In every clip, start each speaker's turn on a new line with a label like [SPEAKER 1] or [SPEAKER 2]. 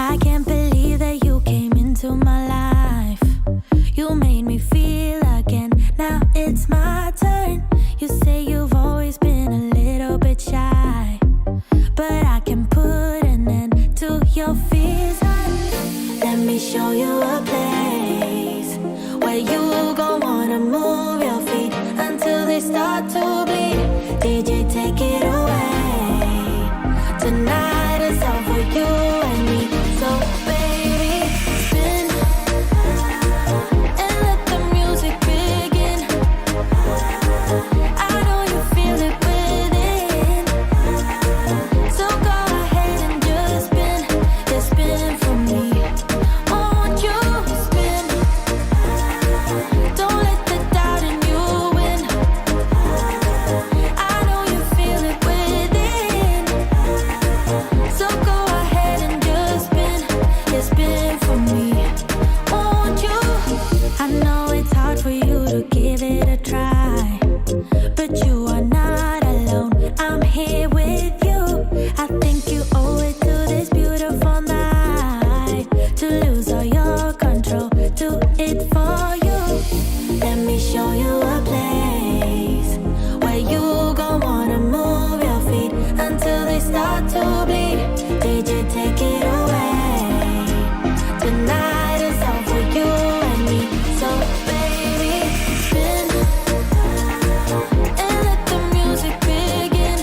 [SPEAKER 1] I can't believe that you came into my life. You made me feel again. Now it's my turn. You say you've always been a little bit shy, but I can put an end to your fears. Let me show you a place where you gon' wanna move your feet until they start to bleed. DJ, take it away. Tonight is all for you and me. So baby, spin and let the music begin. I know you feel it within. So go ahead and just spin. Just spin for me. Won't you spin? Don't let the doubt in you win. I know you feel it within. So go ahead and just spin. Just spin for me. Won't you? I know it's hard for you to give it a try, but you are not alone. I'm here with you. I think you owe it to this beautiful night to lose all your control. Do it for you. Let me show you a place where you gon' wanna move your feet until they start to bleed. DJ, take it away. Tonight is all for you and me. So baby, spin and let the music begin.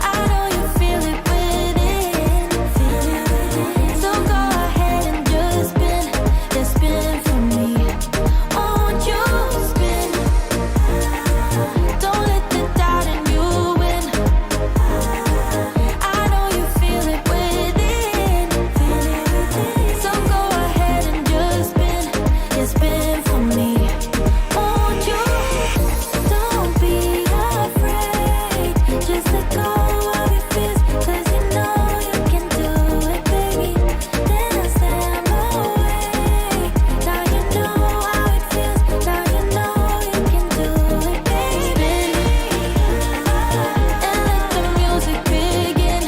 [SPEAKER 1] I know you feel it within. So go ahead and just spin for me. Won't you spin? Don't let the doubt in you win. I know you feel it within. So go ahead and just spin for me. Won't you? Don't be afraid. Just let go of your fears, 'cause you know you can do it, baby. Dance them away. Now you know how it feels. Now you know you can do it, baby. And let the music begin.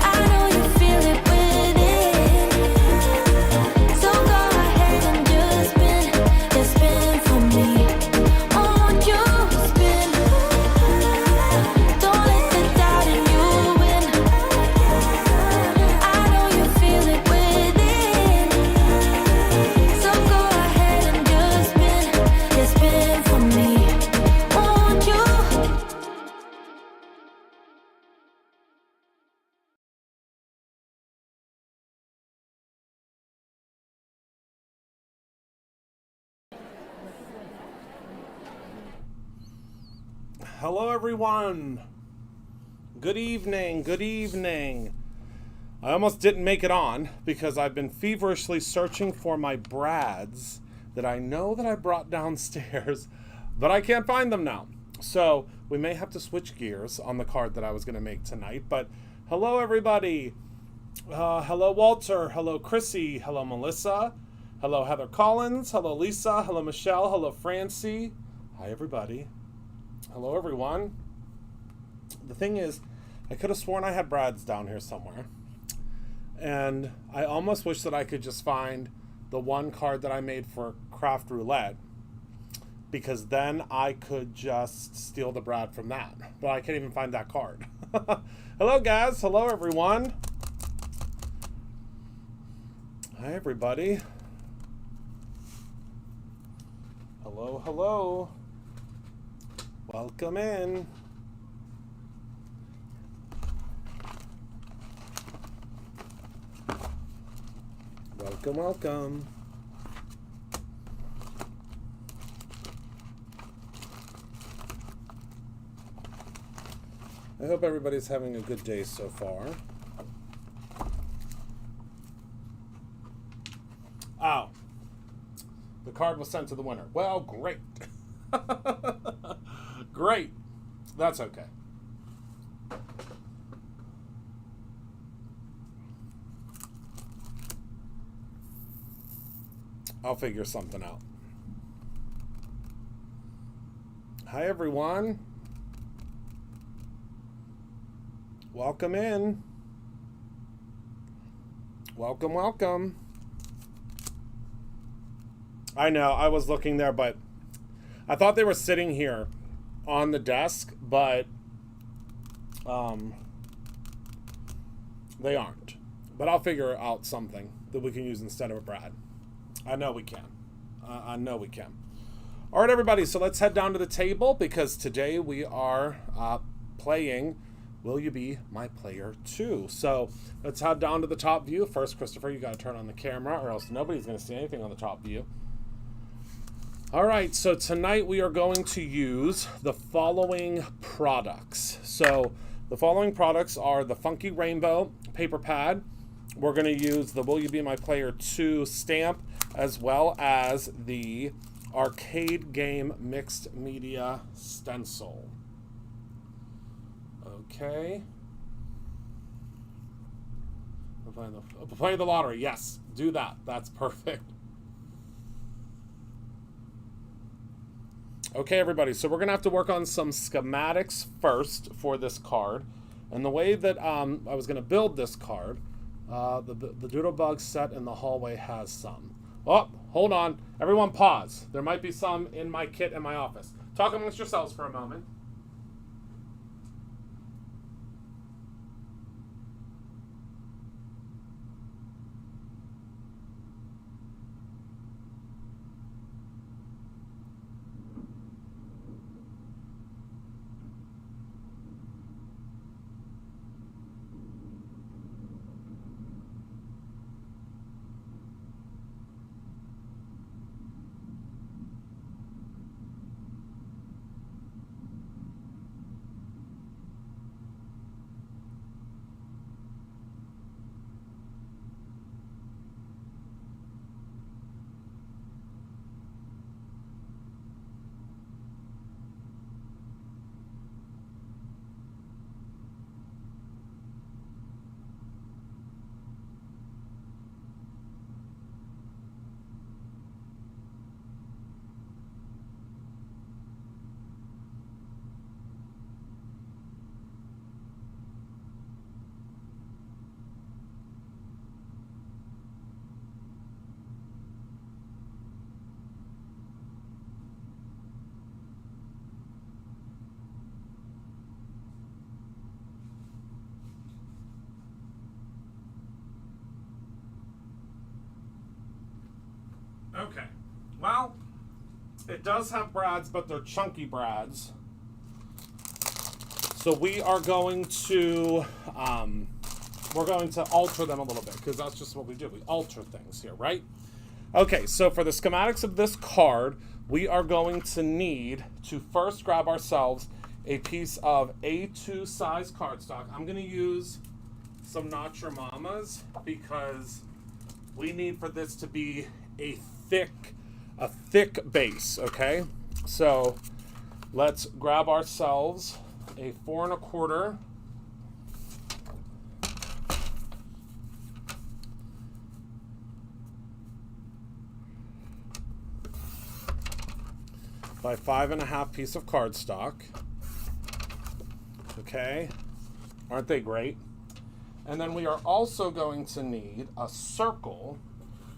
[SPEAKER 1] I know you feel it within. So go ahead and just spin for me. Won't you spin? Don't let the doubt in you win. I know you feel it within. So go ahead and just spin for me. Won't you?
[SPEAKER 2] Hello, everyone. Good evening. Good evening. I almost didn't make it on because I've been feverishly searching for my brads that I know that I brought downstairs, but I can't find them now. So we may have to switch gears on the card that I was going to make tonight. But hello, everybody. Hello, Walter. Hello, Chrissy. Hello, Melissa. Hello, Heather Collins. Hello, Lisa. Hello, Michelle. Hello, Francie. Hi, everybody. Hello, everyone. The thing is, I could have sworn I had brads down here somewhere. And I almost wish that I could just find the one card that I made for Craft Roulette, because then I could just steal the brad from that. But I can't even find that card. Hello, guys. Hello, everyone. Hi, everybody. Hello, hello. Welcome in. Welcome, welcome. I hope everybody's having a good day so far. Oh, the card was sent to the winner. Well, great. Great. That's okay. I'll figure something out. Hi, everyone. Welcome in. Welcome, welcome. I know, I was looking there, but I thought they were sitting here on the desk, but they aren't. But I'll figure out something that we can use instead of a Brad. I know we can. I know we can. All right, everybody, so let's head down to the table because today we are playing Will You Be My Player 2. So let's head down to the top view. First, Christopher, you got to turn on the camera or else nobody's going to see anything on the top view. All right, so tonight we are going to use the following products. So the following products are the Funky Rainbow paper pad. We're going to use the Will You Be My Player 2 stamp, as well as the arcade game mixed media stencil. Okay. Play the lottery. Yes, do that. That's perfect. Okay, everybody, so we're going to have to work on some schematics first for this card. And the way that I was going to build this card, the Doodlebug set in the hallway has some. Oh, hold on. Everyone pause. There might be some in my kit in my office. Talk amongst yourselves for a moment. Okay. Well, it does have brads, but they're chunky brads. So we are going to alter them a little bit because that's just what we do. We alter things here, right? Okay, so for the schematics of this card, we are going to need to first grab ourselves a piece of A2 size cardstock. I'm going to use some Not Your Mamas because we need for this to be a thick base, okay? So let's grab ourselves a 4 1/4 by 5 1/2 piece of cardstock. Okay, aren't they great? And then we are also going to need a circle.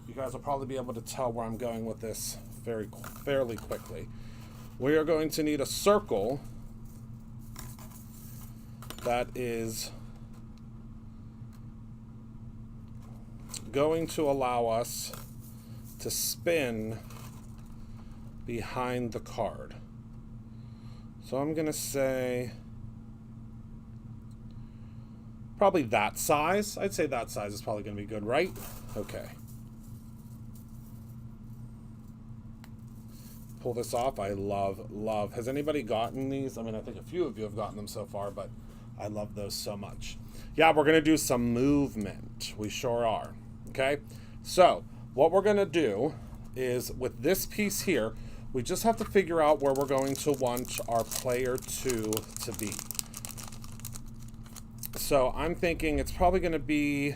[SPEAKER 2] You guys will probably be able to tell where I'm going with this fairly quickly. We are going to need a circle that is going to allow us to spin behind the card. So I'm going to say probably that size. I'd say that size is probably going to be good, right? Okay. Pull this off. I love. Has anybody gotten these? I mean, I think a few of you have gotten them so far, but I love those so much. Yeah, we're going to do some movement. We sure are. Okay? So, what we're going to do is with this piece here, we just have to figure out where we're going to want our player 2 to be. So, I'm thinking it's probably going to be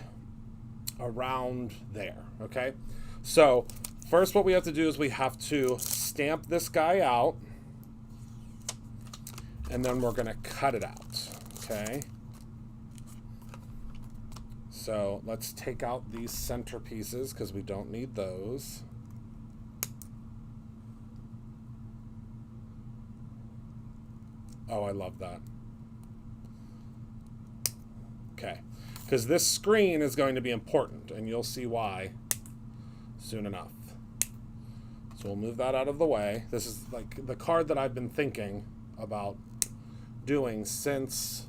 [SPEAKER 2] around there. Okay? So, first what we have to do is we have to stamp this guy out, and then we're going to cut it out. Okay? So let's take out these center pieces because we don't need those. Oh, I love that. Okay, because this screen is going to be important, and you'll see why soon enough. So we'll move that out of the way. This is like the card that I've been thinking about doing since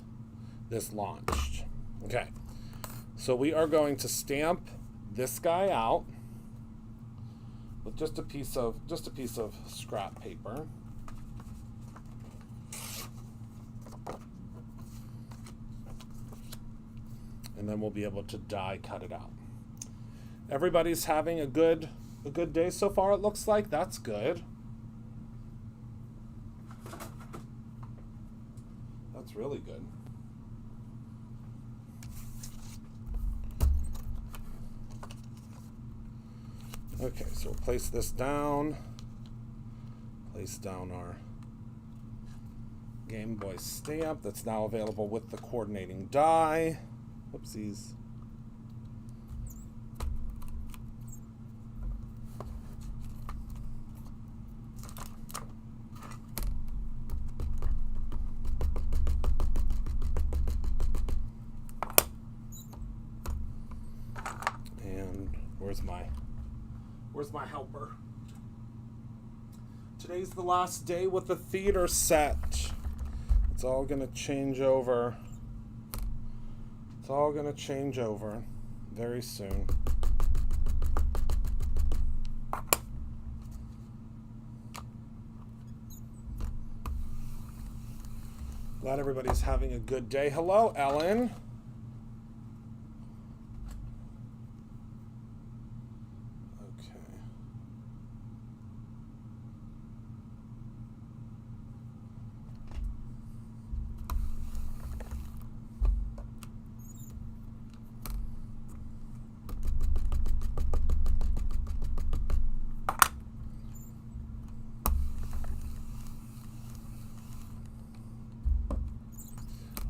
[SPEAKER 2] this launched. Okay, so we are going to stamp this guy out with just a piece of scrap paper. And then we'll be able to die cut it out. Everybody's having a good day so far, it looks like. That's good. That's really good. Okay, so we'll place this down. Place down our Game Boy stamp that's now available with the coordinating die. Whoopsies. And where's my helper? Today's the last day with the theater set. It's all gonna change over. It's all going to change over very soon. Glad everybody's having a good day. Hello, Ellen. Okay.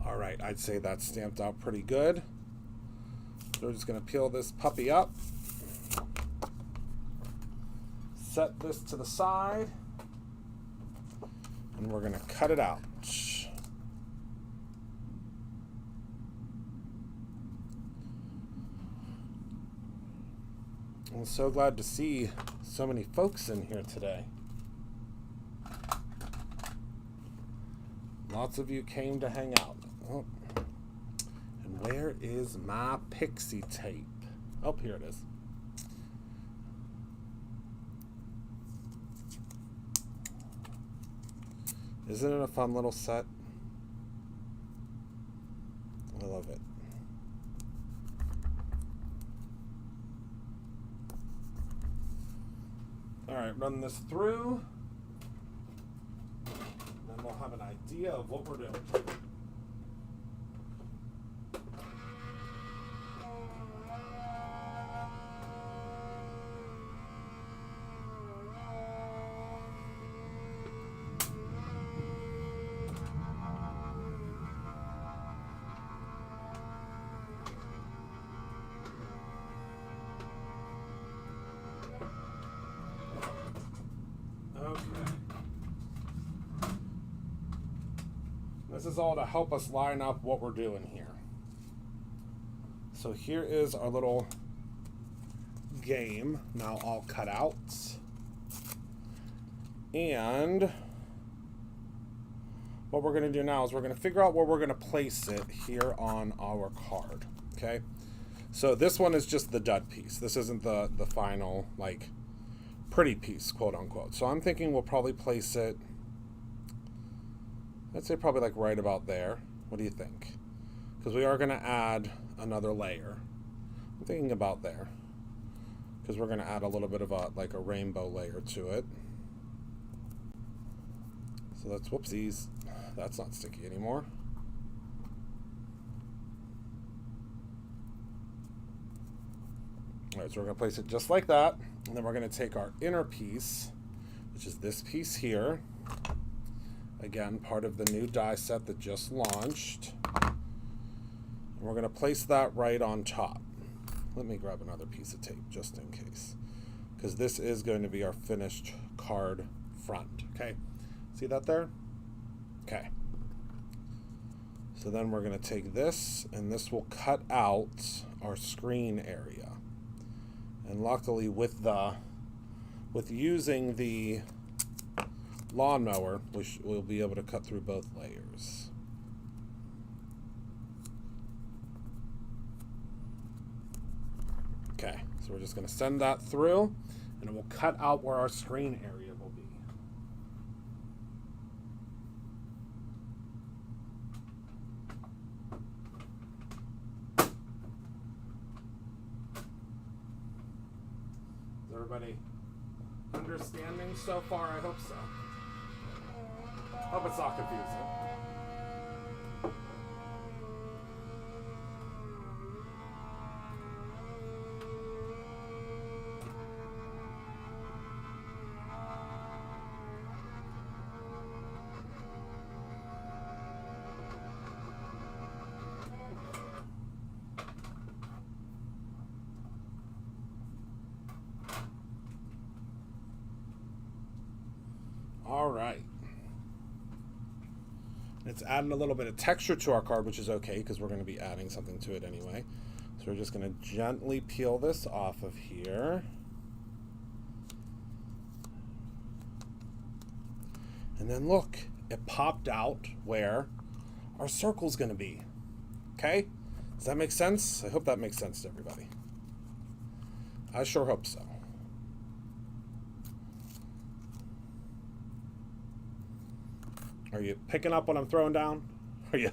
[SPEAKER 2] All right, I'd say that's stamped out pretty good. So we're just going to peel this puppy up. Set this to the side. And we're going to cut it out. I'm so glad to see so many folks in here today. Lots of you came to hang out. Oh. And where is my pixie tape? Oh, here it is. Isn't it a fun little set? I love it. All right, run this through. And then we'll have an idea of what we're doing. This is all to help us line up what we're doing here. So here is our little game, now all cut out. And what we're going to do now is we're going to figure out where we're going to place it here on our card. Okay? So this one is just the dud piece. This isn't the final, like, pretty piece, quote unquote. So I'm thinking we'll probably place it, I'd say probably like right about there. What do you think? Because we are going to add another layer. I'm thinking about there. Because we're going to add a little bit of a rainbow layer to it. So that's, whoopsies, that's not sticky anymore. All right, so we're going to place it just like that. And then we're going to take our inner piece, which is this piece here. Again, part of the new die set that just launched. We're going to place that right on top. Let me grab another piece of tape just in case, because this is going to be our finished card front. Okay, see that there? Okay. So then we're going to take this, and this will cut out our screen area. And luckily, with using the lawnmower, we'll be able to cut through both layers. Okay, so we're just going to send that through, and it will cut out where our screen area will be. Is everybody understanding so far? I hope so. Hope it's not confusing. All right. It's adding a little bit of texture to our card, which is okay because we're going to be adding something to it anyway. So we're just going to gently peel this off of here. And then look, it popped out where our circle's going to be. Okay? Does that make sense? I hope that makes sense to everybody. I sure hope so. Are you picking up what I'm throwing down? Is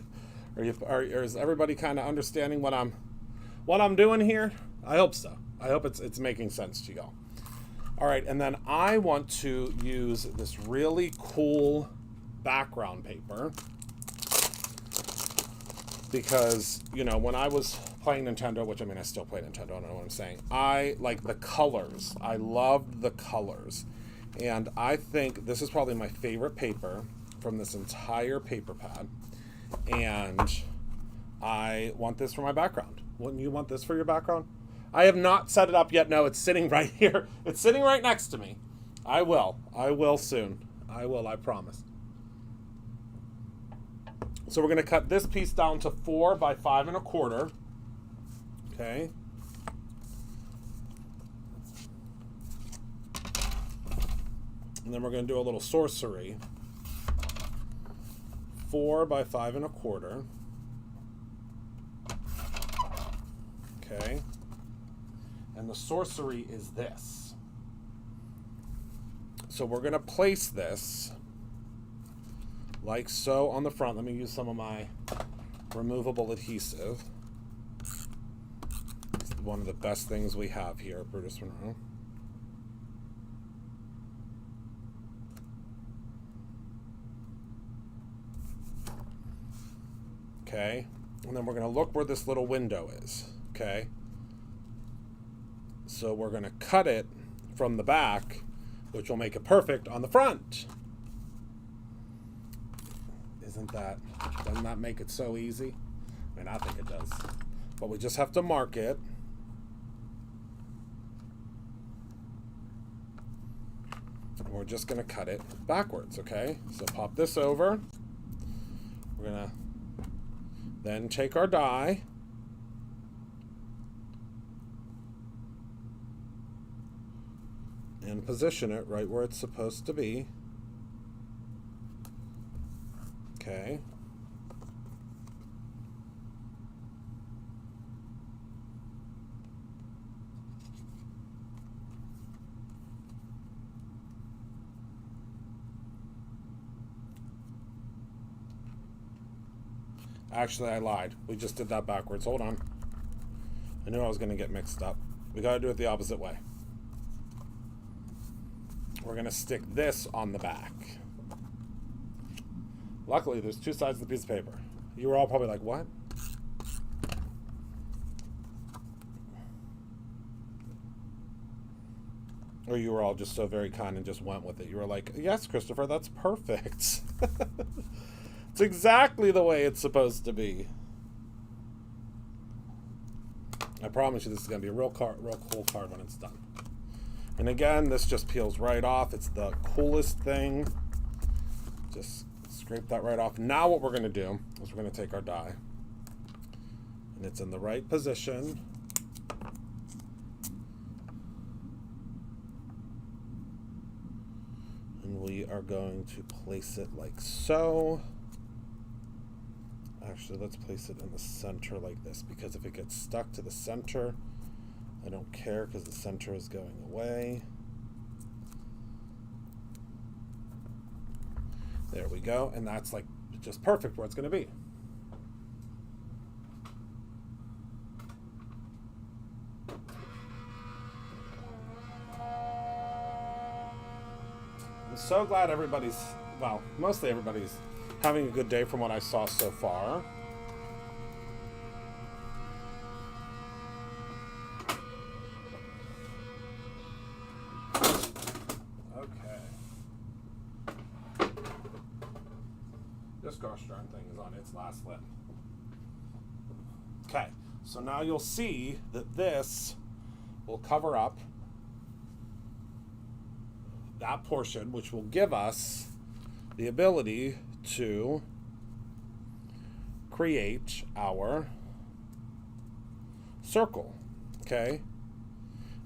[SPEAKER 2] everybody kind of understanding what I'm doing here? I hope so. I hope it's making sense to y'all. All right, and then I want to use this really cool background paper because, you know, when I was playing Nintendo, which I mean I still play Nintendo, I don't know what I'm saying. I like the colors. I loved the colors. And I think this is probably my favorite paper from this entire paper pad, and I want this for my background. Wouldn't you want this for your background? I have not set it up yet. No, it's sitting right here. It's sitting right next to me. I will soon. I promise. So we're going to cut this piece down to 4 by 5 1/4. Okay. And then we're going to do a little sorcery. 4 by 5 1/4. Okay. And the sorcery is this. So we're going to place this like so on the front. Let me use some of my removable adhesive. It's one of the best things we have here at Brutus Monroe. Okay, and then we're going to look where this little window is, okay? So we're going to cut it from the back, which will make it perfect on the front. Doesn't that make it so easy? I mean, I think it does. But we just have to mark it. And we're just going to cut it backwards, okay? So pop this over. We're going to then take our die and position it right where it's supposed to be. Okay. Actually, I lied. We just did that backwards. Hold on. I knew I was going to get mixed up. We got to do it the opposite way. We're going to stick this on the back. Luckily, there's 2 sides of the piece of paper. You were all probably like, what? Or you were all just so very kind and just went with it. You were like, yes, Christopher, that's perfect. It's exactly the way it's supposed to be. I promise you this is going to be a real cool card when it's done. And again, this just peels right off. It's the coolest thing. Just scrape that right off. Now what we're going to do is we're going to take our die. And it's in the right position. And we are going to place it like so. Actually, let's place it in the center like this, because if it gets stuck to the center, I don't care because the center is going away. There we go. And that's like just perfect where it's going to be. I'm so glad everybody's, well, mostly everybody's having a good day from what I saw so far. This gosh darn thing is on its last limb. Okay, so now you'll see that this will cover up that portion, which will give us the ability to create our circle. Okay?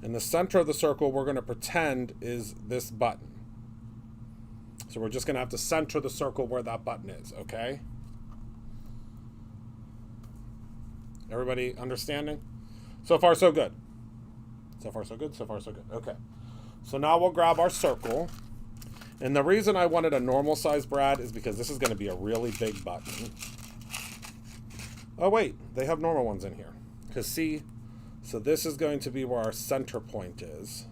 [SPEAKER 2] In the center of the circle, we're going to pretend is this button. So we're just going to have to center the circle where that button is, okay? Everybody understanding? So far, so good. So far, so good. So far, so good. Okay. So now we'll grab our circle. And the reason I wanted a normal size brad is because this is going to be a really big button. Oh, wait. They have normal ones in here. Because see, so this is going to be where our center point is.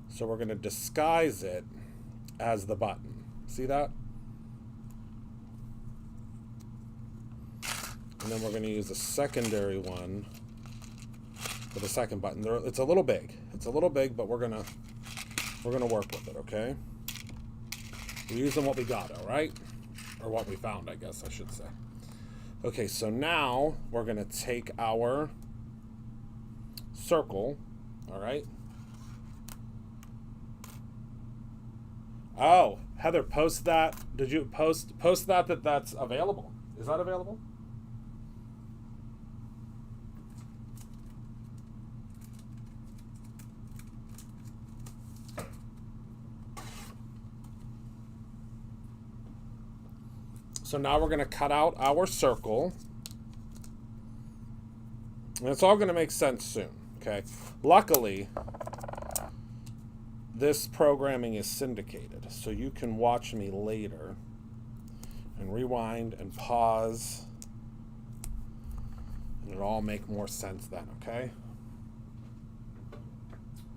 [SPEAKER 2] So we're going to disguise it as the button. See that? And then we're going to use a secondary one for the second button. It's a little big. It's a little big, but we're gonna work with it, okay? We're using what we got, all right? Or what we found, I guess I should say. Okay, so now we're going to take our circle, all right? Oh, Heather, post that. Did you post that that's available? Is that available? So now we're going to cut out our circle. And it's all going to make sense soon, okay? Luckily, this programming is syndicated, so you can watch me later and rewind and pause, and it'll all make more sense then, okay?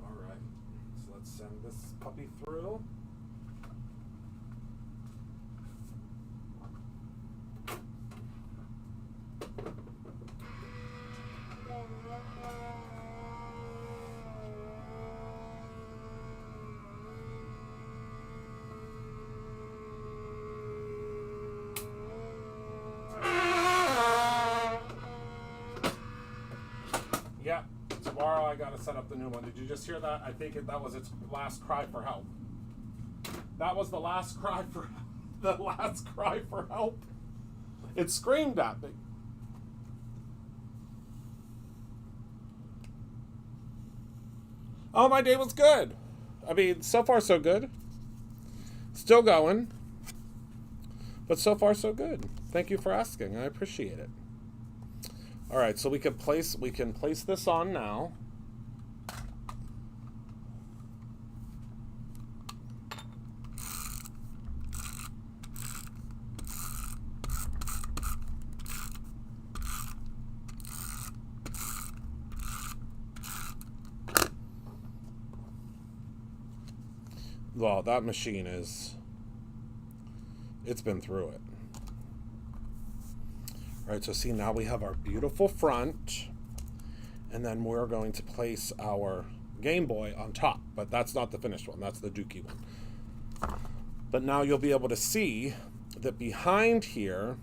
[SPEAKER 2] All right, so let's send this puppy through. Yeah, tomorrow I gotta set up the new one. Did you just hear that? I think that was its last cry for help. That was the last cry for help. It screamed at me. Oh, my day was good. I mean, so far so good. Still going. But so far so good. Thank you for asking. I appreciate it. All right, so we can place this on now. Well, that machine it's been through it. All right, so see, now we have our beautiful front, and then we're going to place our Game Boy on top, but that's not the finished one. That's the Dookie one. But now you'll be able to see that behind here,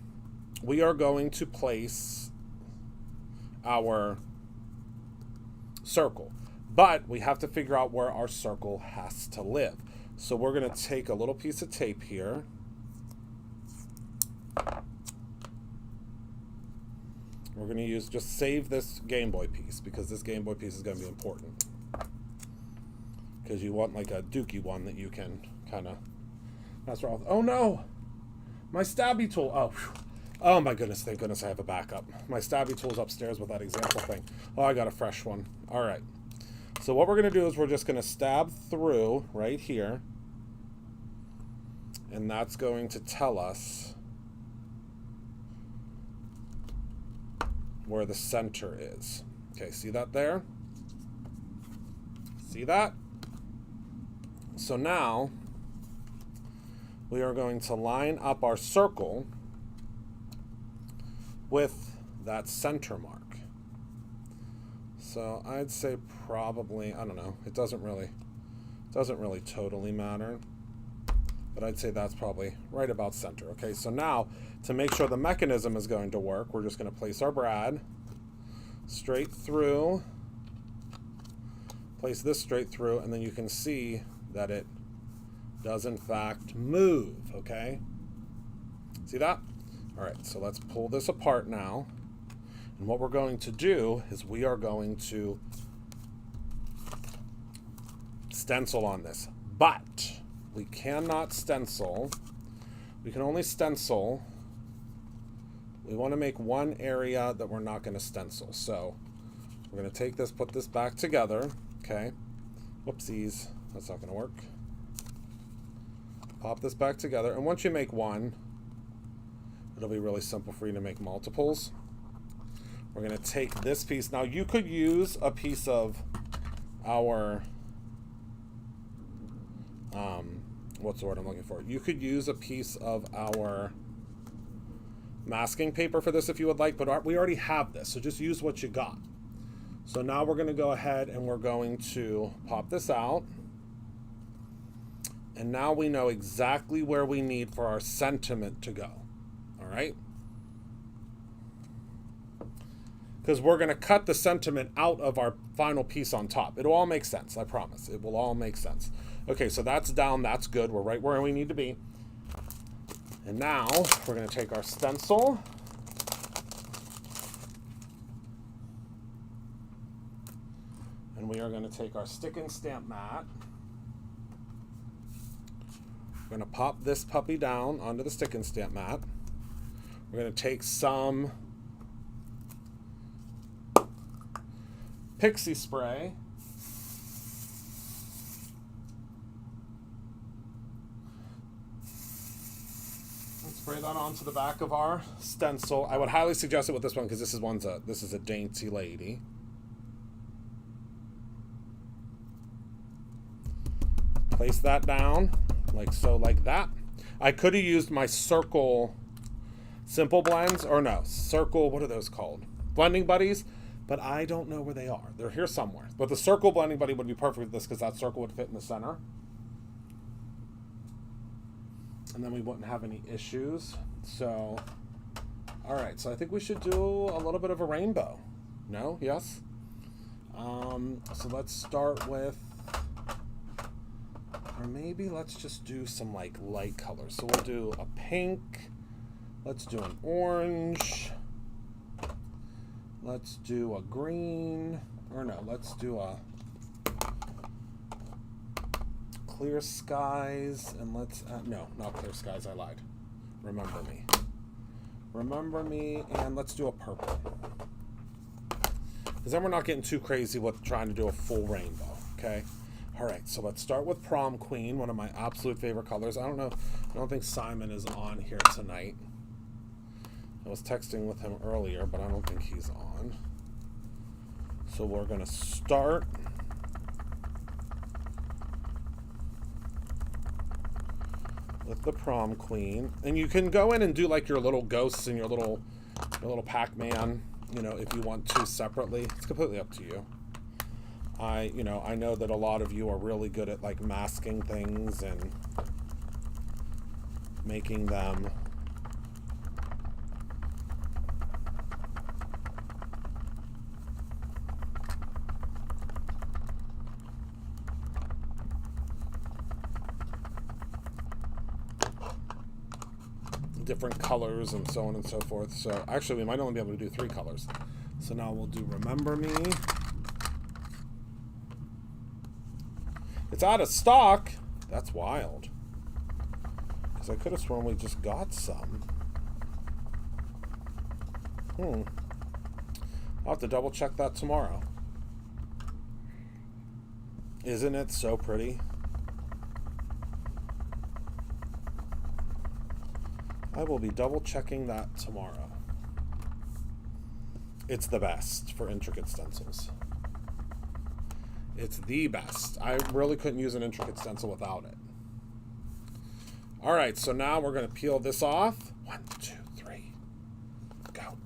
[SPEAKER 2] we are going to place our circle. But we have to figure out where our circle has to live. So we're going to take a little piece of tape here. We're going to use, just save this Game Boy piece, because this Game Boy piece is going to be important. Because you want like a dookie one that you can kind of mess around with. Oh no! My stabby tool. Oh, whew. Oh my goodness, thank goodness I have a backup. My stabby tool's upstairs with that example thing. Oh, I got a fresh one. All right. So what we're going to do is we're just going to stab through right here. And that's going to tell us where the center is. Okay, see that there? See that? So now we are going to line up our circle with that center mark. So I'd say probably, I don't know, it doesn't really totally matter, but I'd say that's probably right about center. Okay, so now to make sure the mechanism is going to work, we're just going to place our brad straight through, place this straight through, and then you can see that it does in fact move. Okay, see that? All right, so let's pull this apart now. And what we're going to do is we are going to stencil on this. But we cannot stencil. We can only stencil. We want to make one area that we're not going to stencil. So we're going to take this, put this back together. Okay. Whoopsies. That's not going to work. Pop this back together. And once you make one, it'll be really simple for you to make multiples. We're going to take this piece. Now, you could use a piece of our, what's the word I'm looking for? You could use a piece of our masking paper for this if you would like, but we already have this, so just use what you got. So now we're going to go ahead and we're going to pop this out. And now we know exactly where we need for our sentiment to go. All right? Because we're going to cut the sentiment out of our final piece on top. It'll all make sense, I promise. It will all make sense. Okay, so that's down. That's good. We're right where we need to be. And now we're going to take our stencil. And we are going to take our stick and stamp mat. We're going to pop this puppy down onto the stick and stamp mat. We're going to take some pixie spray. And spray that onto the back of our stencil. I would highly suggest it with this one because this is a dainty lady. Place that down like so, like that. I could have used my circle simple blends, or no, circle, what are those called? Blending buddies. But I don't know where they are. They're here somewhere. But the circle blending buddy would be perfect with this because that circle would fit in the center. And then we wouldn't have any issues. So, all right. So I think we should do a little bit of a rainbow. No? Yes? So let's start with, or maybe let's just do some like light colors. So we'll do a pink. Let's do an orange. Let's do a green, or no, let's do a clear skies, and let's, no, not clear skies, I lied. Remember me. Remember me, and let's do a purple. Because then we're not getting too crazy with trying to do a full rainbow, okay? All right, so let's start with Prom Queen, one of my absolute favorite colors. I don't think Simon is on here tonight. I was texting with him earlier, but I don't think he's on. So we're going to start with the Prom Queen. And you can go in and do like your little ghosts and your little Pac-Man, you know, if you want to separately. It's completely up to you. I know that a lot of you are really good at like masking things and making them different colors and so on and so forth. So actually, we might only be able to do 3 colors. So now we'll do Remember Me. It's out of stock. That's wild. Because I could have sworn we just got some. I'll have to double check that tomorrow. Isn't it so pretty? I will be double checking that tomorrow. It's the best for intricate stencils. It's the best. I really couldn't use an intricate stencil without it. All right, so now we're going to peel this off. 1, 2, 3, go.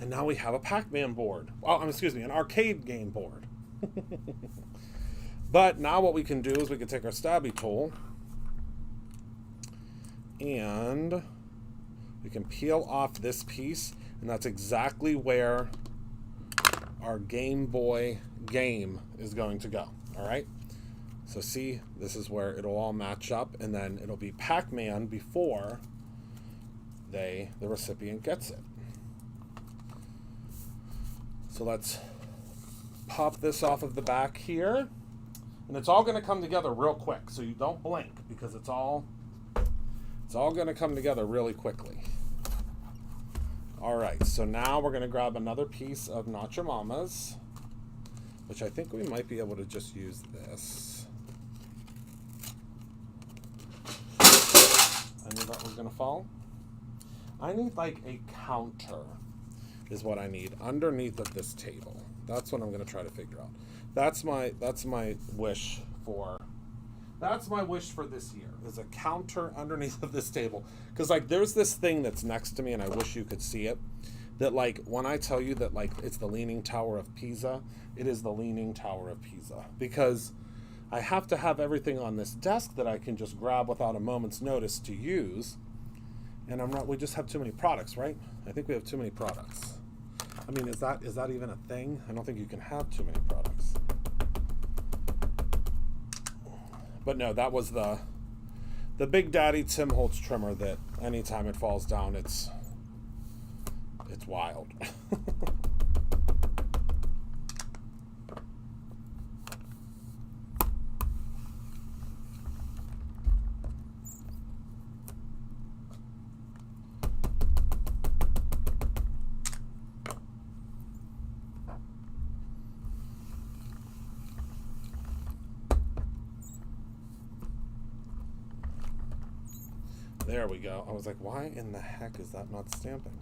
[SPEAKER 2] And now we have a Pac-Man board. Oh, excuse me, an arcade game board. But now what we can do is we can take our stabby tool and we can peel off this piece, and that's exactly where our Game Boy game is going to go. All right, so see, this is where it'll all match up, and then it'll be Pac-Man before the recipient gets it. So let's pop this off of the back here, and it's all going to come together real quick, so you don't blink, because it's all going to come together really quickly. All right, so now we're going to grab another piece of Not Your Mama's, which I think we might be able to just use this. I knew that was going to fall. I need like a counter is what I need underneath of this table. That's what I'm going to try to figure out. That's my wish for this year, is a counter underneath of this table. Because like there's this thing that's next to me, and I wish you could see it, that like when I tell you that like it's the Leaning Tower of Pisa, it is the Leaning Tower of Pisa, because I have to have everything on this desk that I can just grab without a moment's notice to use. And we just have too many products, right? I think we have too many products. I mean, is that even a thing? I don't think you can have too many products. But no, that was the Big Daddy Tim Holtz trimmer that anytime it falls down, it's wild. There we go. I was like, why in the heck is that not stamping?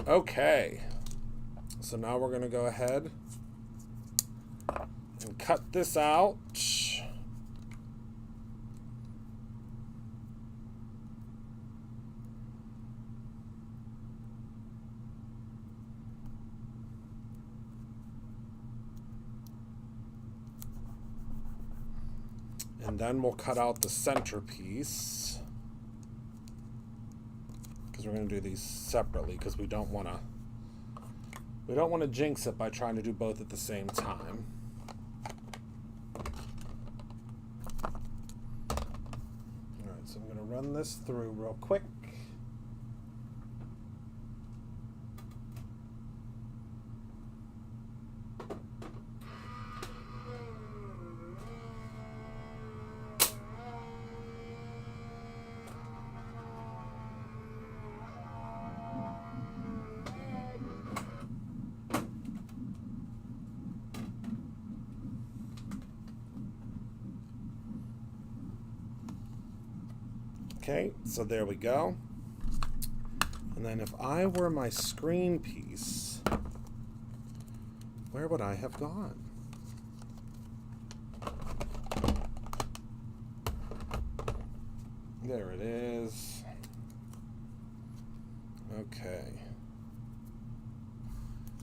[SPEAKER 2] Okay. So now we're going to go ahead and cut this out. And then we'll cut out the centerpiece, because we're going to do these separately, because we don't want to jinx it by trying to do both at the same time. All right, so I'm going to run this through real quick. Okay, so there we go. And then if I were my screen piece, where would I have gone? There it is. Okay.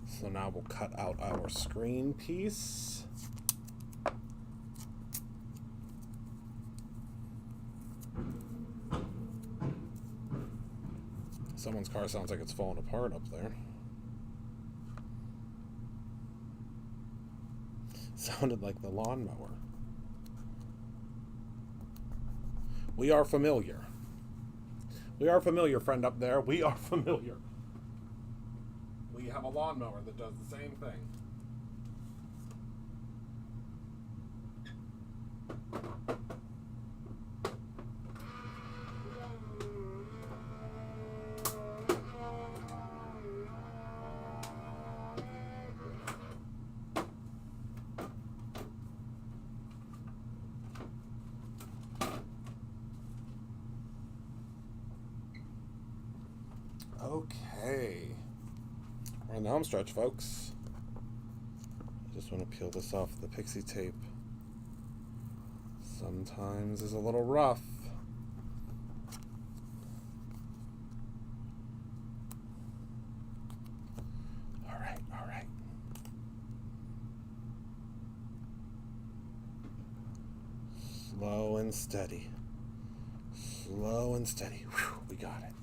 [SPEAKER 2] So now we'll cut out our screen piece. Someone's car sounds like it's falling apart up there. Sounded like the lawnmower. We are familiar. We are familiar, friend up there. We are familiar. We have a lawnmower that does the same thing. Okay. We're on the home stretch, folks. I just want to peel this off the pixie tape. Sometimes it's a little rough. All right. Slow and steady. Slow and steady. Whew, we got it.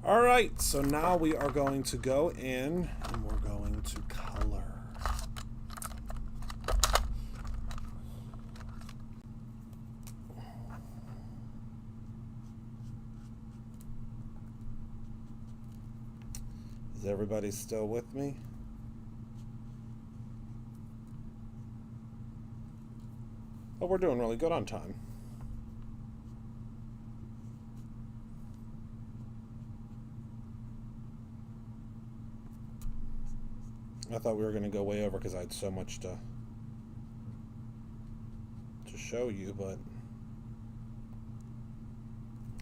[SPEAKER 2] All right, so now we are going to go in and we're going to color. Is everybody still with me? Oh, we're doing really good on time. I thought we were going to go way over because I had so much to show you, but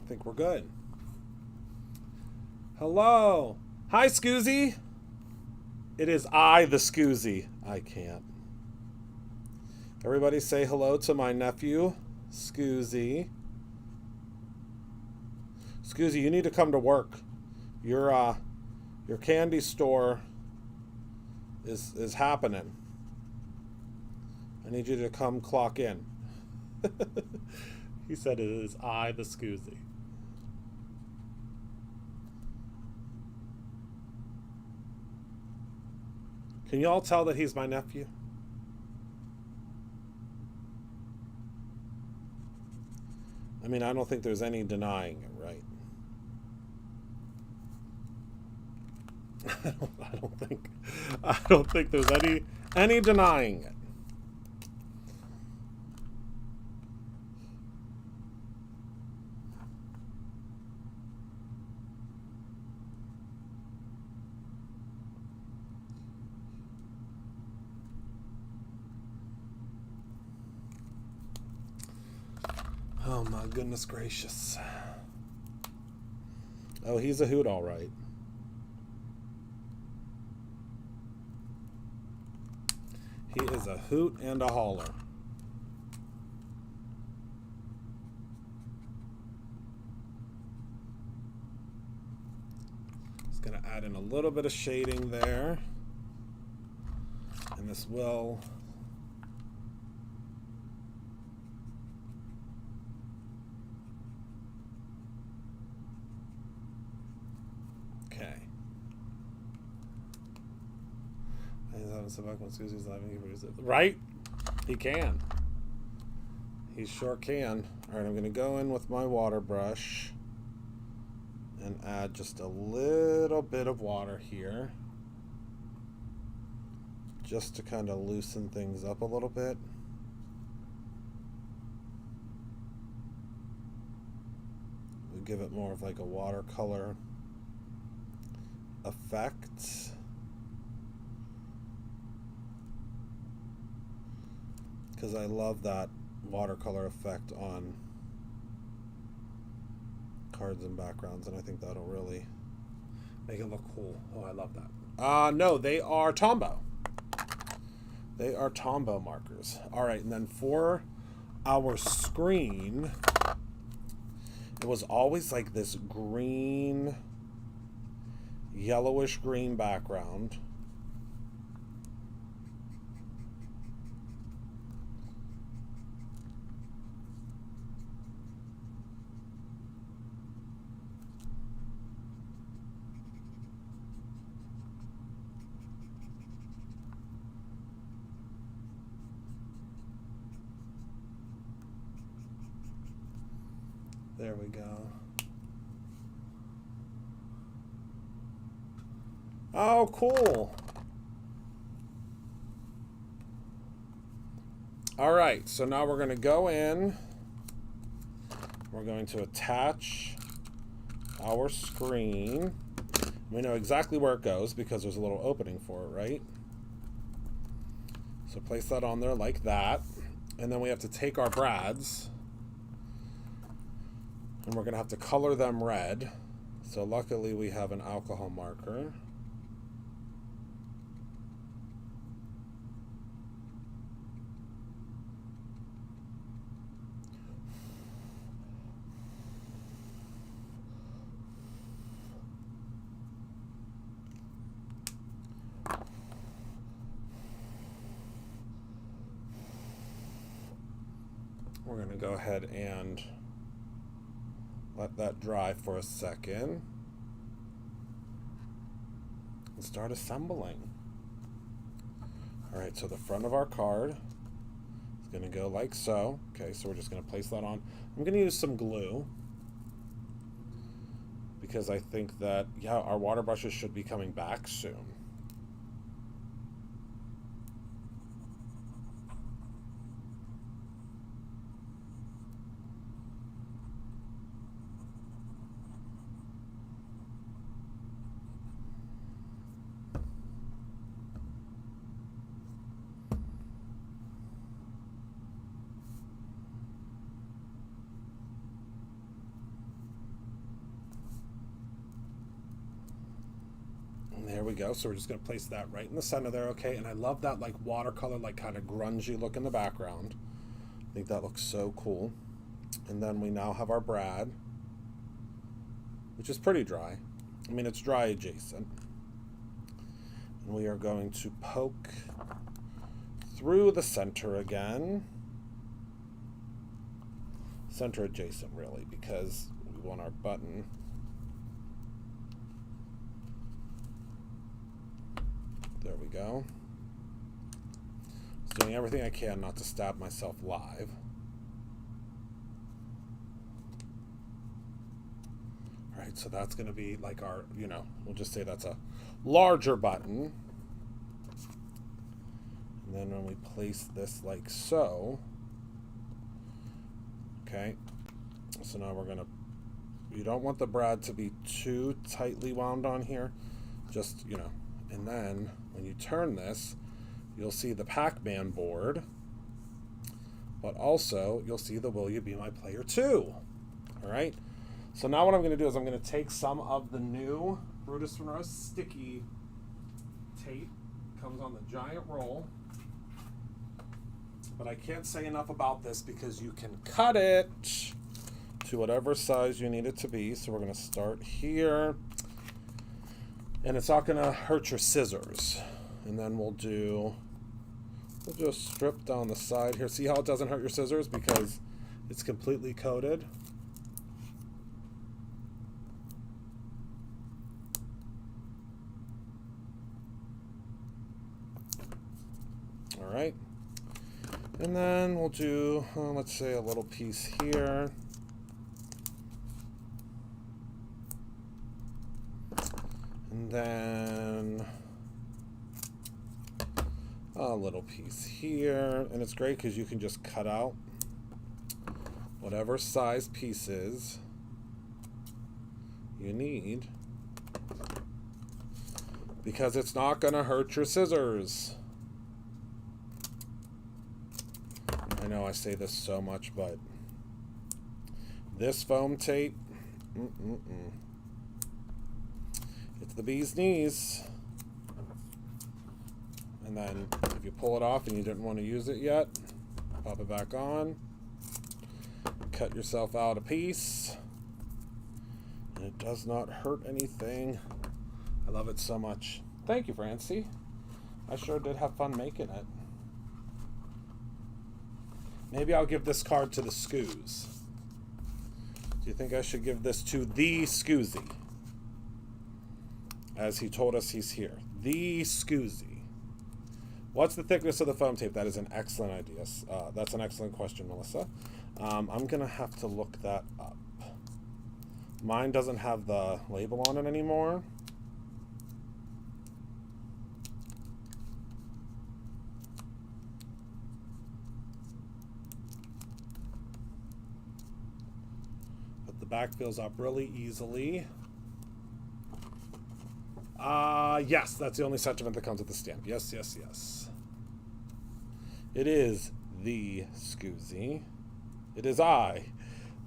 [SPEAKER 2] I think we're good. Hello. Hi, Scoozy. It is I, the Scoozy. I can't. Everybody say hello to my nephew, Scoozy. Scoozy, you need to come to work. Your candy store is happening. I need you to come clock in. He said it is I, the Scoozy. Can you all tell that he's my nephew? I mean, I don't think there's any denying it, right? I don't think there's any denying it. Oh my goodness gracious. Oh, he's a hoot, all right. He is a hoot and a holler. Just going to add in a little bit of shading there. And this will... Okay. Right? He can. He sure can. All right, I'm going to go in with my water brush and add just a little bit of water here, just to kind of loosen things up a little bit. We give it more of like a watercolor effect. Because I love that watercolor effect on cards and backgrounds, and I think that'll really make it look cool. Oh, I love that. No, they are Tombow. They are Tombow markers. All right, and then for our screen, it was always like this green, yellowish green background. There we go. Oh, cool. All right, so now we're going to go in. We're going to attach our screen. We know exactly where it goes because there's a little opening for it, right? So place that on there like that. And then we have to take our brads and we're going to have to color them red. So luckily we have an alcohol marker. We're going to go ahead and let that dry for a second and start assembling. All right, so the front of our card is going to go like so. Okay, so we're just going to place that on. I'm going to use some glue because I think that, yeah, our water brushes should be coming back soon. There we go. So we're just going to place that right in the center there, okay? And I love that like watercolor, like kind of grungy look in the background. I think that looks so cool. And then we now have our brad, which is pretty dry. I mean, it's dry adjacent. And we are going to poke through the center again. Center adjacent, really, because we want our button. There we go. Just doing everything I can not to stab myself live. All right, so that's going to be like our, you know, we'll just say that's a larger button. And then when we place this like so, okay, so now we're going to, you don't want the brad to be too tightly wound on here, just, you know, and then when you turn this, you'll see the Pac-Man board, but also you'll see the Will You Be My Player 2. All right. So now what I'm going to do is I'm going to take some of the new Brutus Monroe sticky tape. Comes on the giant roll. But I can't say enough about this because you can cut it to whatever size you need it to be. So we're going to start here. And it's not going to hurt your scissors. And then we'll just strip down the side here. See how it doesn't hurt your scissors? Because it's completely coated. All right. And then we'll do, let's say, a little piece here. And then a little piece here. And it's great because you can just cut out whatever size pieces you need because it's not going to hurt your scissors. I know I say this so much, but this foam tape, it's the bee's knees. And then if you pull it off and you didn't want to use it yet, pop it back on, cut yourself out a piece, and it does not hurt anything. I love it so much. Thank you, Francie. I sure did have fun making it. Maybe I'll give this card to the Scoos. Do you think I should give this to the Scoozy? As he told us he's here. The Scoozy. What's the thickness of the foam tape? That is an excellent idea. That's an excellent question, Melissa. I'm going to have to look that up. Mine doesn't have the label on it anymore. But the back fills up really easily. Yes, that's the only sentiment that comes with the stamp. Yes, yes, yes. It is the Scoozy. It is I,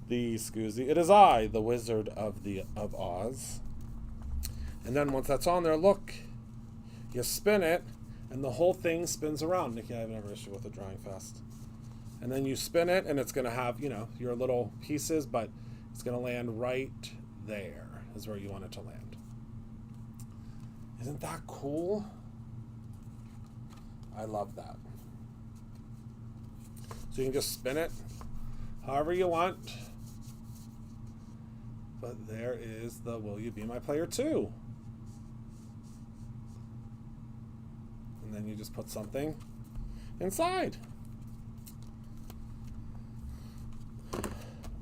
[SPEAKER 2] the Scoozy. It is I, the Wizard of Oz. And then once that's on there, look, you spin it, and the whole thing spins around. Nikki, I have never issue with a drawing fast. And then you spin it, and it's going to have, you know, your little pieces, but it's going to land right there is where you want it to land. Isn't that cool? I love that. So you can just spin it however you want. But there is the Will You Be My Player 2. And then you just put something inside.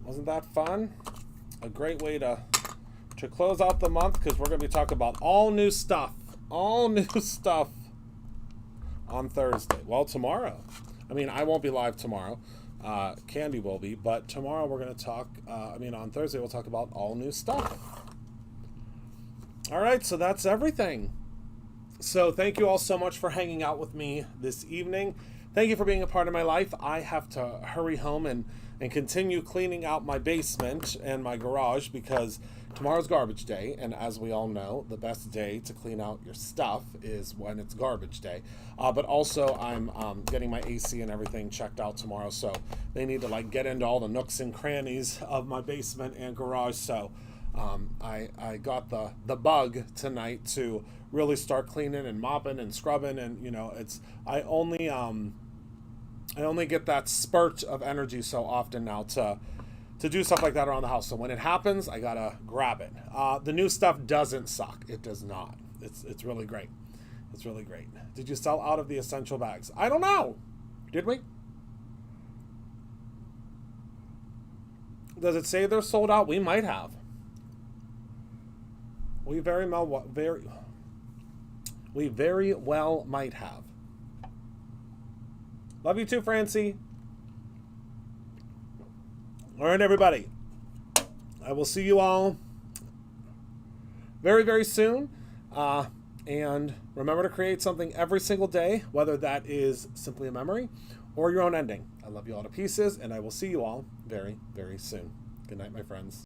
[SPEAKER 2] Wasn't that fun? A great way to close out the month, because we're going to be talking about all new stuff on Thursday. Well, tomorrow. I mean, I won't be live tomorrow. Candy will be, but tomorrow we're going to talk, on Thursday we'll talk about all new stuff. All right, so that's everything. So thank you all so much for hanging out with me this evening. Thank you for being a part of my life. I have to hurry home and continue cleaning out my basement and my garage, because tomorrow's garbage day, and as we all know, the best day to clean out your stuff is when it's garbage day. But also, I'm getting my AC and everything checked out tomorrow, so they need to get into all the nooks and crannies of my basement and garage. So I got the bug tonight to really start cleaning and mopping and scrubbing, and I only get that spurt of energy so often now to do stuff like that around the house. So when it happens, I gotta grab it. The new stuff doesn't suck. It does not. It's really great. It's really great. Did you sell out of the essential bags? I don't know. Did we? Does it say they're sold out? We might have. We very well might have. Love you too, Francie. All right, everybody. I will see you all very, very soon. And remember to create something every single day, whether that is simply a memory or your own ending. I love you all to pieces, and I will see you all very, very soon. Good night, my friends.